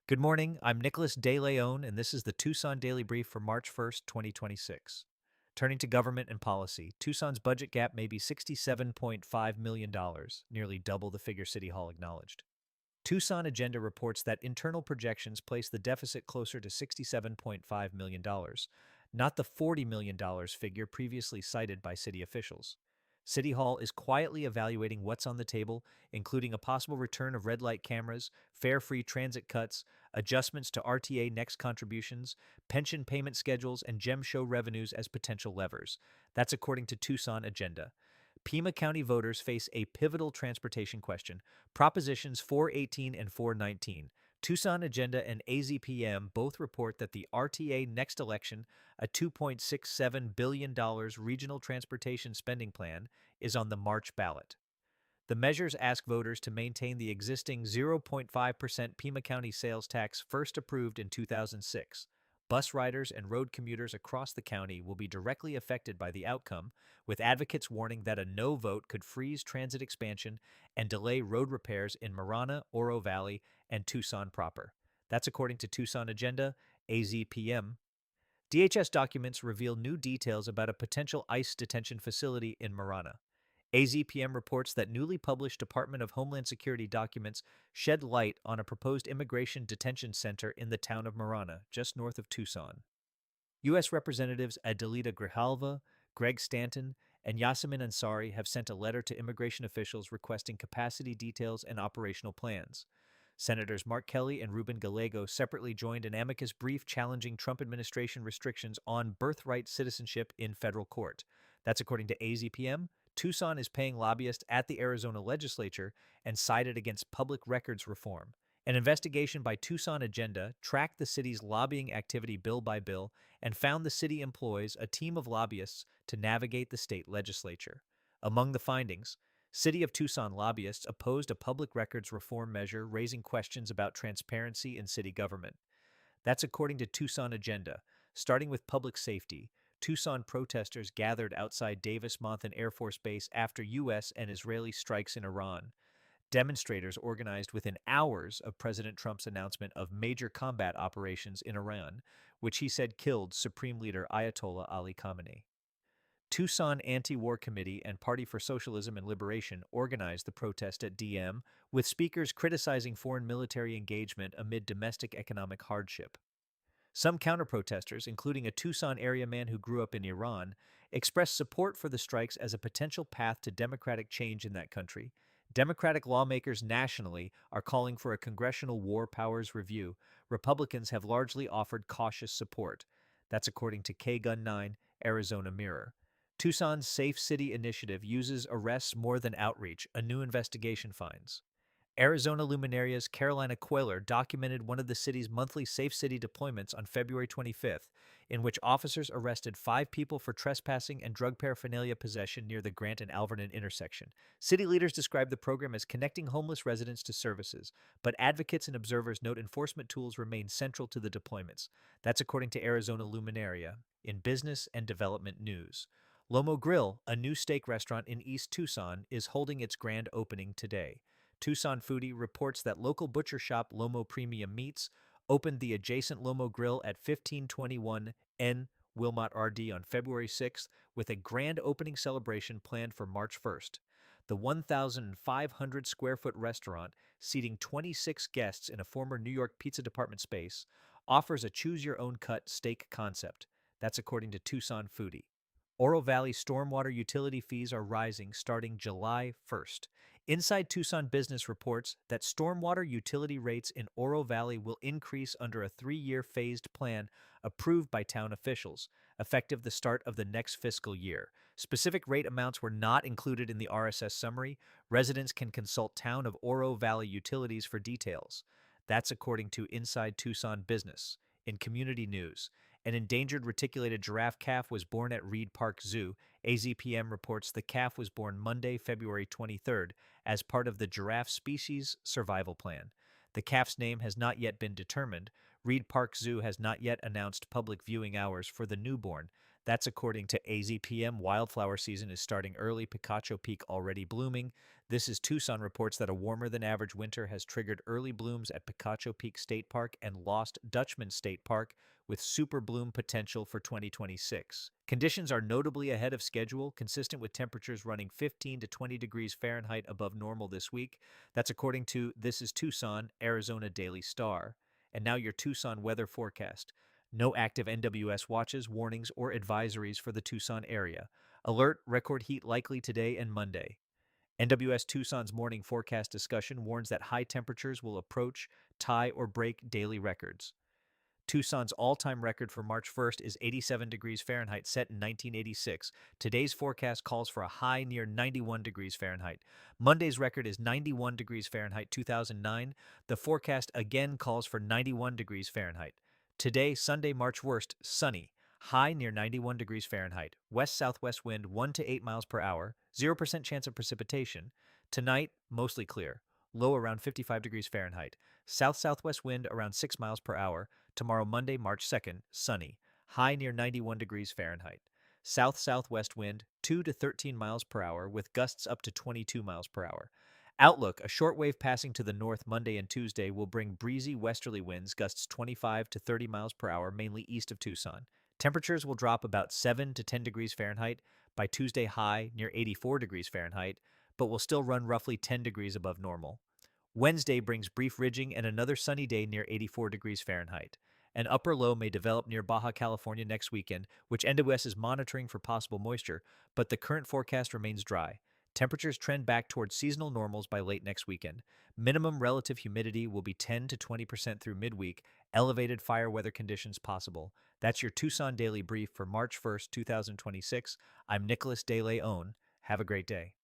Good morning. I'm Nicholas De Leon, and this is the Tucson Daily Brief for March 1st, 2026. Turning to government and policy, Tucson's budget gap may be $67.5 million, nearly double the figure City Hall acknowledged. Tucson Agenda reports that internal projections place the deficit closer to $67.5 million, not the $40 million figure previously cited by city officials. City Hall is quietly evaluating what's on the table, including a possible return of red light cameras, fare-free transit cuts, adjustments to RTA next contributions, pension payment schedules, and gem show revenues as potential levers. That's according to Tucson Agenda. Pima County voters face a pivotal transportation question. Propositions 418 and 419. Tucson Agenda and AZPM both report that the RTA next election, a $2.67 billion regional transportation spending plan, is on the March ballot. The measures ask voters to maintain the existing 0.5% Pima County sales tax first approved in 2006. Bus riders and road commuters across the county will be directly affected by the outcome, with advocates warning that a no vote could freeze transit expansion and delay road repairs in Marana, Oro Valley, and Tucson proper. That's according to Tucson Agenda, AZPM. DHS documents reveal new details about a potential ICE detention facility in Marana. AZPM reports that newly published Department of Homeland Security documents shed light on a proposed immigration detention center in the town of Marana, just north of Tucson. U.S. Representatives Adelita Grijalva, Greg Stanton, and Yasemin Ansari have sent a letter to immigration officials requesting capacity details and operational plans. Senators Mark Kelly and Ruben Gallego separately joined an amicus brief challenging Trump administration restrictions on birthright citizenship in federal court. That's according to AZPM. Tucson is paying lobbyists at the Arizona legislature and sided against public records reform. An investigation by Tucson Agenda tracked the city's lobbying activity bill by bill and found the city employs a team of lobbyists to navigate the state legislature. Among the findings, City of Tucson lobbyists opposed a public records reform measure raising questions about transparency in city government. That's according to Tucson Agenda. Starting with public safety, Tucson protesters gathered outside Davis-Monthan Air Force Base after U.S. and Israeli strikes in Iran. Demonstrators organized within hours of President Trump's announcement of major combat operations in Iran, which he said killed Supreme Leader Ayatollah Ali Khamenei. Tucson Anti-War Committee and Party for Socialism and Liberation organized the protest at DM, with speakers criticizing foreign military engagement amid domestic economic hardship. Some counter-protesters, including a Tucson area man who grew up in Iran, expressed support for the strikes as a potential path to democratic change in that country. Democratic lawmakers nationally are calling for a congressional war powers review. Republicans have largely offered cautious support. That's according to KGUN 9, Arizona Mirror. Tucson's Safe City initiative uses arrests more than outreach, a new investigation finds. Arizona luminarias Carolina Queller documented one of the city's monthly Safe City deployments on February 25th, in which officers arrested 5 people for trespassing and drug paraphernalia possession near the Grant and Alvernon intersection. City leaders describe the program as connecting homeless residents to services, but advocates and observers note enforcement tools remain central to the deployments. That's according to Arizona Luminaria in Business and Development News. Lomo Grill, a new steak restaurant in East Tucson, is holding its grand opening today. Tucson Foodie reports that local butcher shop Lomo Premium Meats opened the adjacent Lomo Grill at 1521 N Wilmot RD on February 6th with a grand opening celebration planned for March 1st. The 1,500 square foot restaurant, seating 26 guests in a former New York pizza department space, offers a choose your own cut steak concept. That's according to Tucson Foodie. Oro Valley stormwater utility fees are rising starting July 1st. Inside Tucson Business reports that stormwater utility rates in Oro Valley will increase under a 3-year phased plan approved by town officials, effective the start of the next fiscal year. Specific rate amounts were not included in the RSS summary. Residents can consult Town of Oro Valley Utilities for details. That's according to Inside Tucson Business. In community news, an endangered reticulated giraffe calf was born at Reed Park Zoo. AZPM reports the calf was born Monday, February 23rd, as part of the Giraffe Species Survival Plan. The calf's name has not yet been determined. Reed Park Zoo has not yet announced public viewing hours for the newborn. That's according to AZPM. Wildflower season is starting early, Picacho Peak already blooming. This is Tucson reports that a warmer than average winter has triggered early blooms at Picacho Peak State Park and Lost Dutchman State Park, with super bloom potential for 2026. Conditions are notably ahead of schedule, consistent with temperatures running 15 to 20 degrees Fahrenheit above normal this week. That's according to This is Tucson, Arizona Daily Star. And now your Tucson weather forecast. No active NWS watches, warnings, or advisories for the Tucson area. Alert, record heat likely today and Monday. NWS Tucson's morning forecast discussion warns that high temperatures will approach, tie, or break daily records. Tucson's all-time record for March 1st is 87 degrees Fahrenheit, set in 1986. Today's forecast calls for a high near 91 degrees Fahrenheit. Monday's record is 91 degrees Fahrenheit, 2009. The forecast again calls for 91 degrees Fahrenheit. Today, Sunday, March 1st, sunny. High near 91 degrees Fahrenheit. West-southwest wind 1 to 8 miles per hour. 0% chance of precipitation. Tonight, mostly clear. Low around 55 degrees Fahrenheit. South-southwest wind around 6 miles per hour. Tomorrow, Monday, March 2nd, sunny. High near 91 degrees Fahrenheit. South-southwest wind 2 to 13 miles per hour with gusts up to 22 miles per hour. Outlook, a short wave passing to the north Monday and Tuesday will bring breezy westerly winds, gusts 25 to 30 miles per hour, mainly east of Tucson. Temperatures will drop about 7 to 10 degrees Fahrenheit by Tuesday, high near 84 degrees Fahrenheit, but will still run roughly 10 degrees above normal. Wednesday brings brief ridging and another sunny day near 84 degrees Fahrenheit. An upper low may develop near Baja California next weekend, which NWS is monitoring for possible moisture, but the current forecast remains dry. Temperatures trend back towards seasonal normals by late next weekend. Minimum relative humidity will be 10 to 20% through midweek, elevated fire weather conditions possible. That's your Tucson Daily Brief for March 1st, 2026. I'm Nicholas De Leon. Have a great day.